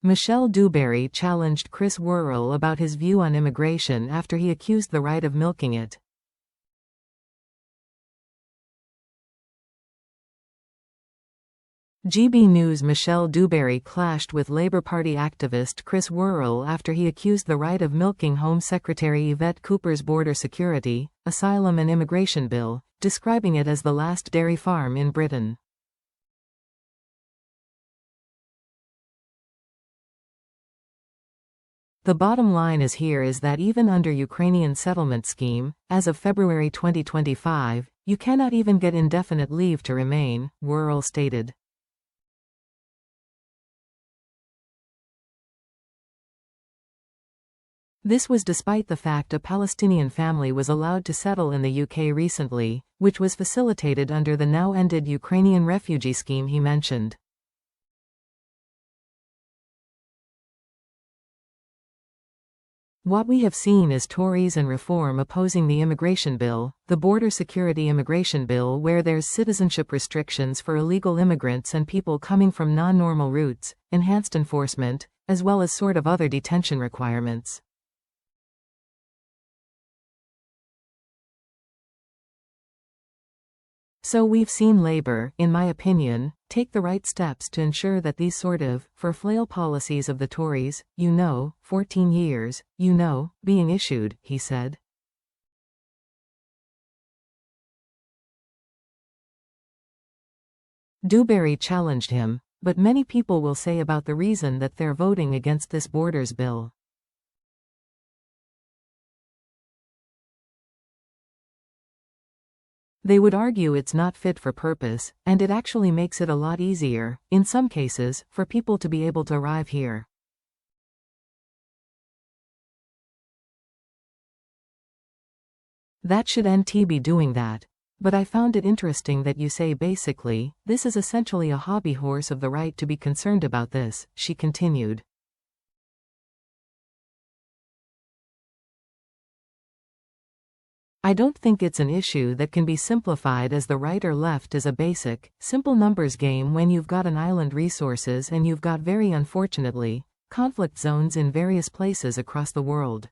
Michelle Dewberry challenged Chris Worrell about his view on immigration after he accused the right of milking it. GB News. Michelle Dewberry clashed with Labour Party activist Chris Worrell after he accused the right of milking Home Secretary Yvette Cooper's border security, asylum and immigration bill, describing it as the last dairy farm in Britain. The bottom line is that even under Ukrainian settlement scheme, as of February 2025, you cannot even get indefinite leave to remain, Worrell stated. This was despite the fact a Palestinian family was allowed to settle in the UK recently, which was facilitated under the now-ended Ukrainian refugee scheme he mentioned. What we have seen is Tories and Reform opposing the immigration bill, the border security immigration bill where there's citizenship restrictions for illegal immigrants and people coming from non-normal routes, enhanced enforcement, as well as sort of other detention requirements. So we've seen Labour, in my opinion, take the right steps to ensure that these sort of for-flail policies of the Tories, 14 years, being issued, he said. Dewberry challenged him, but many people will say about the reason that they're voting against this borders bill. They would argue it's not fit for purpose, and it actually makes it a lot easier, in some cases, for people to be able to arrive here. That should NT be doing that. But I found it interesting that you say basically, this is essentially a hobby horse of the right to be concerned about this, she continued. I don't think it's an issue that can be simplified as the right or left is a basic, simple numbers game when you've got an island resources and you've got very unfortunately, conflict zones in various places across the world.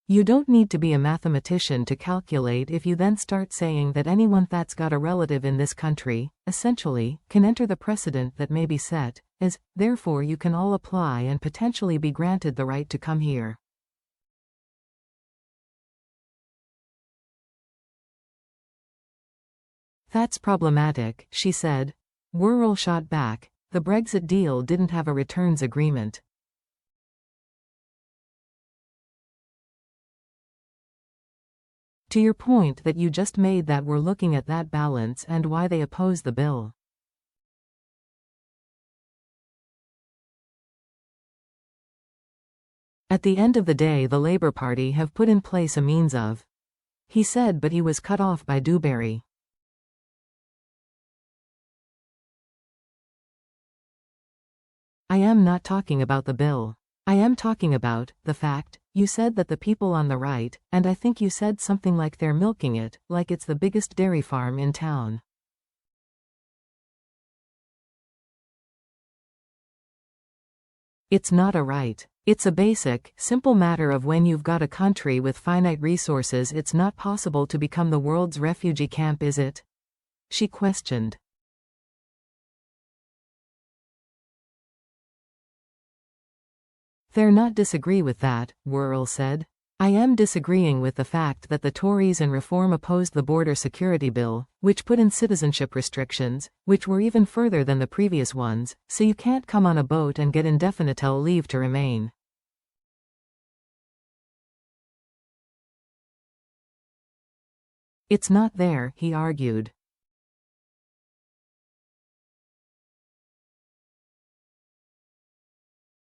You don't need to be a mathematician to calculate if you then start saying that anyone that's got a relative in this country, essentially, can enter the precedent that may be set, as, therefore you can all apply and potentially be granted the right to come here. That's problematic, she said. Worrell shot back. The Brexit deal didn't have a returns agreement. To your point that you just made that we're looking at that balance and why they oppose the bill. At the end of the day the Labour Party have put in place a means of, he said, but he was cut off by Dewberry. I am not talking about the bill. I am talking about the fact, you said that the people on the right, and I think you said something like they're milking it, like it's the biggest dairy farm in town. It's not a right. It's a basic, simple matter of when you've got a country with finite resources it's not possible to become the world's refugee camp, is it? She questioned. They're not disagree with that, Worrell said. I am disagreeing with the fact that the Tories and Reform opposed the border security bill, which put in citizenship restrictions, which were even further than the previous ones, so you can't come on a boat and get indefinite leave to remain. It's not there, he argued.